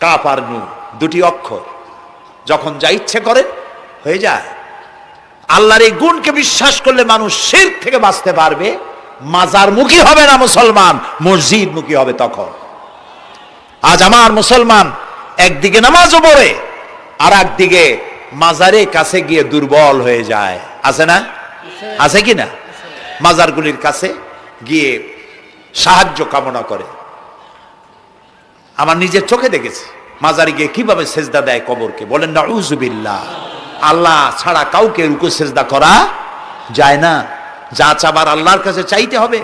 Calf আর নুন দুটি অক্ষর, যখন যা ইচ্ছে করে হয়ে যায়। আল্লাহর এই গুণকে বিশ্বাস করলে মানুষ শিরক থেকে বাঁচতে পারবে, মাজারমুখী হবে না মুসলমান, মসজিদমুখী হবে তখন। আজ আমার মুসলমান একদিকে নামাজও পড়ে আর একদিকে মাজারের কাছে গিয়ে দুর্বল হয়ে যায়, আছে না? আছে কি না? মাজারগুলির কাছে গিয়ে সাহায্য কামনা করে। আমার নিজের চোখে দেখেছি মাজারে গিয়ে কিভাবে সেজদা দেয় কবরকে। বলেন নাউযুবিল্লাহ। আল্লাহ ছাড়া কাউকে রুকু সেজদা করা যায় না। যা চাবার আল্লাহর কাছে চাইতে হবে।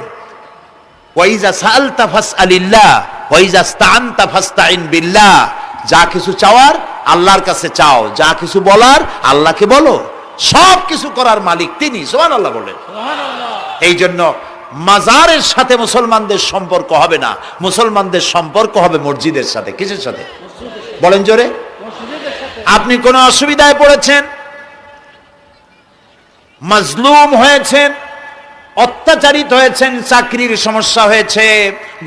ওয়াইজা সাআলতা ফাসআলিল্লাহ ওয়াইজা ইসতাআনতা ফাসতাইন বিল্লাহ। যা কিছু চাওয়ার আল্লাহর কাছে চাও, যা কিছু বলার আল্লাহকে বলো। সব কিছু করার মালিক তিনি, সুবহানাল্লাহ বলেন। এই জন্য মাজারের সাথে মুসলমানদের সম্পর্ক হবে না, মুসলমানদের সম্পর্ক হবে মসজিদের সাথে। কিসের সাথে বলেন জোরে? আপনি কোন অসুবিধায় পড়েছেন, মাজলুম হয়েছেন, অত্যাচারিত হয়েছেন, চাকরির সমস্যা হয়েছে,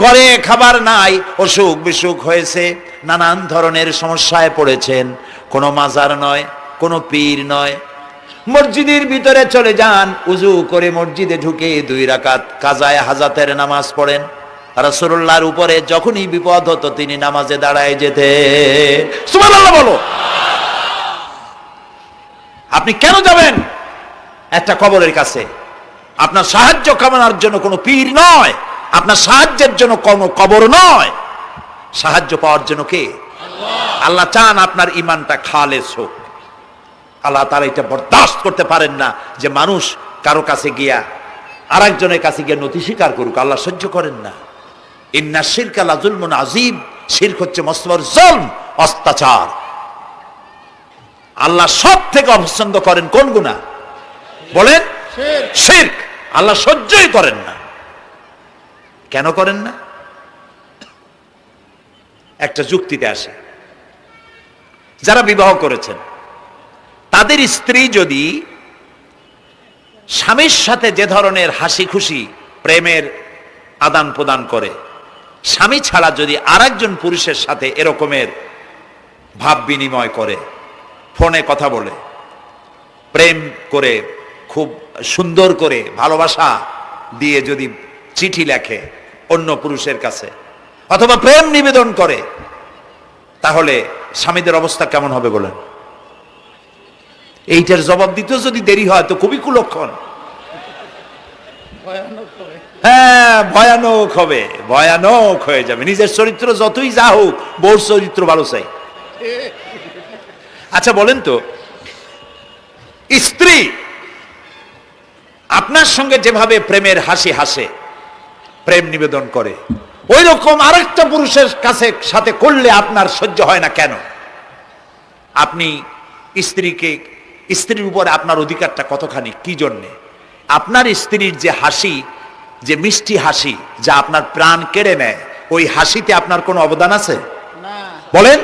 ঘরে খাবার নাই, অসুখ বিসুখ হয়েছে, নানান ধরনের সমস্যায় পড়েছেন, কোনো মাজার নয়, কোনো পীর নয়, মসজিদের ভিতরে চলে যান, উজু করে মসজিদে ঢুকে 2 রাকাত কাজায়ে হাজাতের নামাজ পড়েন। রাসূলুল্লাহর উপরে যখনই বিপদ হতো তিনি নামাজে দাঁড়ায় যেতেন। সুবহানাল্লাহ বলো। আপনি কেন যাবেন একটা কবরের কাছে? আপনার সাহায্য কামনার জন্য কোনো পীর নয়, আপনার সাহায্যের জন্য কোনো কবর নয়, সাহায্য পাওয়ার জন্য কে? আল্লাহ চান আপনার ঈমানটা খালেস হোক। আল্লাহ তাআলা এটা বরদাস্ত করতে পারেন না যে মানুষ কারো কাছে গিয়া আরেকজনের কাছে গিয়ে নথি স্বীকার করুক। আল্লাহ সহ্য করেন না। ইন্না শিরকা লাযুলমুন আযীম। শিরক হচ্ছে মস্ত বড় জুলম, অত্যাচার। আল্লাহ সব থেকে অপছন্দ করেন কোন গুনাহ বলেন? শিরক। আল্লাহ সহ্যই করেন না। কেন করেন না? একটা যুক্তিতে আসে। যারা বিবাহ করেছেন তাদের স্ত্রী যদি স্বামীর সাথে যে ধরনের হাসি খুশি প্রেমের আদান প্রদান করে, স্বামী ছাড়া যদি আরেকজন পুরুষের সাথে এরকমের ভাব বিনিময় করে, ফোনে কথা বলে, প্রেম করে, খুব সুন্দর করে ভালোবাসা দিয়ে যদি চিঠি লেখে অন্য পুরুষের কাছে অথবা প্রেম নিবেদন করে, তাহলে স্বামীদের অবস্থা কেমন হবে বলেন? এইটার জবাব দিতেও যদি দেরি হয় তো খুবই কুলক্ষণ। হ্যাঁ, ভয়ানক হবে, ভয়ানক হয়ে যাবে। নিজের চরিত্র যতই যা হোক, বউর চরিত্র ভালো চাই। আচ্ছা বলেন তো, স্ত্রী আপনার সঙ্গে যেভাবে প্রেমের হাসি হাসে, প্রেম নিবেদন করে, ওই রকম আরেকটা পুরুষের কাছে সাথে করলে আপনার সহ্য হয় না কেন? আপনি স্ত্রীর উপরে আপনার অধিকারটা কতখানি, কি জন্যে? আপনার স্ত্রীর যে হাসি, যে মিষ্টি হাসি, যা আপনার প্রাণ কেড়ে নেয়, ওই হাসিতে আপনার কোনো অবদান আছে বলেন?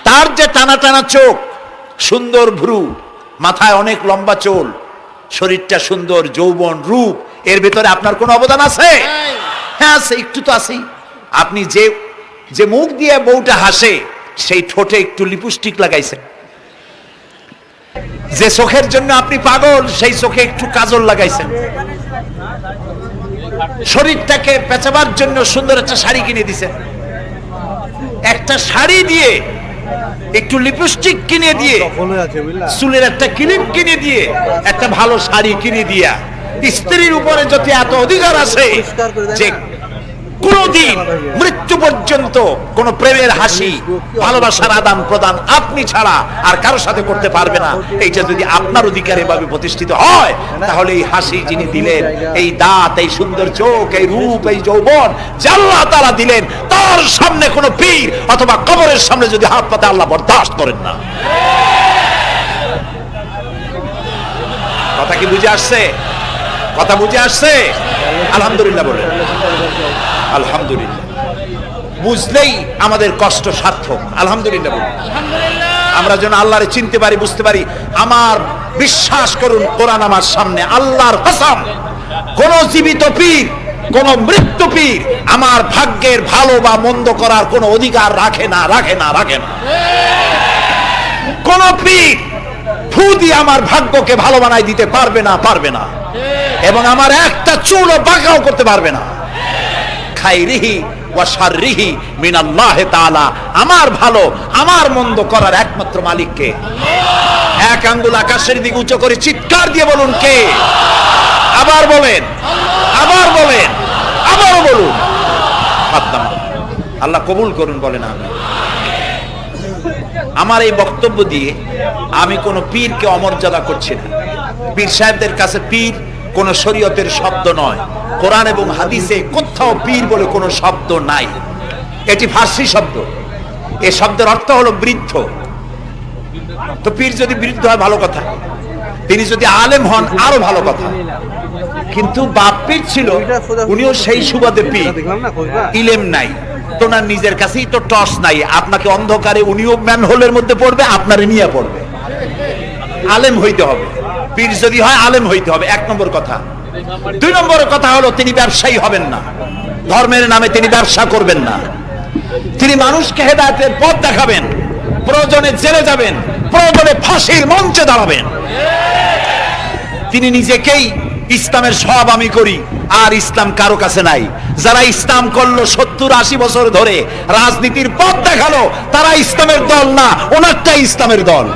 তার যে টানা টানা চোখ, সুন্দর ভ্রু, মাথায় অনেক লম্বা চুল, শরীরটা সুন্দর, যৌবন, রূপ, এর ভিতরে আপনার কোনো অবদান আছে? হ্যাঁ আছে, একটু তো আছেই। আপনি যে মুখ দিয়ে বউটা হাসে, সেই ঠোঁটে একটু লিপস্টিক লাগাইছেন। যে চোখের জন্য আপনি পাগল, সেই চোখে একটু কাজল লাগাইছেন। শরীরটাকে পেঁচাবার জন্য সুন্দর একটা শাড়ি কিনে দিছেন। একটা শাড়ি দিয়ে, একটু লিপস্টিক কিনে দিয়ে, চুলের একটা ক্লিপ কিনে দিয়ে, একটা ভালো শাড়ি কিনে দিয়া স্ত্রীর উপরে যদি এত অধিকার আছে যে কোনদিন মৃত্যু পর্যন্ত কোন প্রেমের হাসি, ভালোবাসার আদান প্রদান আপনি ছাড়া আর কারো সাথে করতে পারবে না, এইটা যদি আপনার অধিকারে ভাবে প্রতিষ্ঠিত হয়, তাহলে এই হাসি যিনি দিলেন, এই দাঁত, এই সুন্দর চোখ, এই রূপ, এই যৌবন যে আল্লাহ তাআলা দিলেন, তার সামনে কোন পীর অথবা কবরের সামনে যদি হাত পাতে আল্লাহ বরদাস্ত করেন না। কথা কি বুঝে আসছে? কথা বুঝে আসছে? আলহামদুলিল্লাহ বলেন। আলহামদুলিল্লাহ। বুঝলেই আমাদের কষ্ট সার্থক। আলহামদুলিল্লাহ বলুন। আমরা যেন আল্লাহরে চিনতে পারি, বুঝতে পারি। আমার বিশ্বাস করুন, কোরআন আমার সামনে, আল্লাহর কসম, কোন জীবিত পীর কোন মৃত্যু পীর আমার ভাগ্যের ভালো বা মন্দ করার কোন অধিকার রাখে না। কোন পীর ফু দিয়ে আমার ভাগ্যকে ভালো বানাই দিতে পারবে না, এবং আমার একটা চুলও বাঁকাও করতে পারবে না। খাইরিহি ওয়া শাররিহি মিনাল্লাহ তাআলা, আমার ভালো আমার মন্দ করার একমাত্র মালিক কে? এক আঙ্গুল আকাশের দিকে উঁচু করে চিৎকার দিয়ে বলুন কে? আবার বলেন, আবারও বলুন। আল্লাহ কবুল করুন, বলেন আমিন। আমার এই বক্তব্য দিয়ে আমি কোন পীরকে অমর্যাদা করছি না। পীর সাহেবদের কাছে পীর কোন শরীয়তের শব্দ নয়। কোরআন এবং হাদিসে কোথাও পীর বলে কোনো শব্দ নাই। এটি ফার্সি শব্দ। এই শব্দের অর্থ হলো বৃদ্ধ। তো পীর যদি বৃদ্ধ হয় ভালো কথা, তিনি যদি আলেম হন আরো ভালো কথা। কিন্তু বাপ পীর ছিল, উনিও সেই সুবাদে পীর, ইলেম নাই তো, না নিজের কাছেই তো টর্চ নাই। আপনাকে অন্ধকারে উনিও ম্যানহোলের মধ্যে পড়বে, আপনারে নিয়ে পড়বে। আলেম হইতে হবে, পীর যদি হয় আলেম হইতে হবে, এক নম্বর কথা। দুই নম্বর কথা হলো তিনি ব্যবসায়ী হবেন না। ধর্মের নামে তিনি ব্যবসা করবেন না। তিনি মানুষকে হেদায়েতের পথ দেখাবেন, প্রয়োজনে জেলে যাবেন, প্রয়োজনে ফাঁসির মঞ্চে দাঁড়াবেন। তিনি নিজেকেই ইসলামের সব আমি করি, আর ইসলাম কারো কাছে নাই। যারা ইসলাম করলো 70-80 বছর ধরে, রাজনীতির পথ দেখালো, তারা ইসলামের দল না, ওনারটাই ইসলামের দল।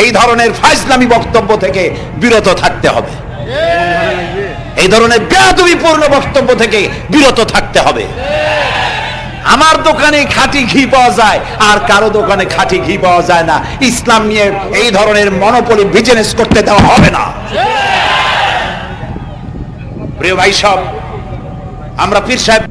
এই ধরনের ফাজলামি বক্তব্য থেকে বিরত থাকতে হবে। এই ধরনের বেয়াদবিপূর্ণ বক্তব্য থেকে বিরত থাকতে হবে। আমার দোকানে খাঁটি ঘি পাওয়া যায়, আর কারো দোকানে খাঁটি ঘি পাওয়া যায় না। ইসলাম নিয়ে এই ধরনের মনোপলি বিজনেস করতে দেওয়া হবে না। প্রিয় ভাই সব, আমরা পীর সাহেব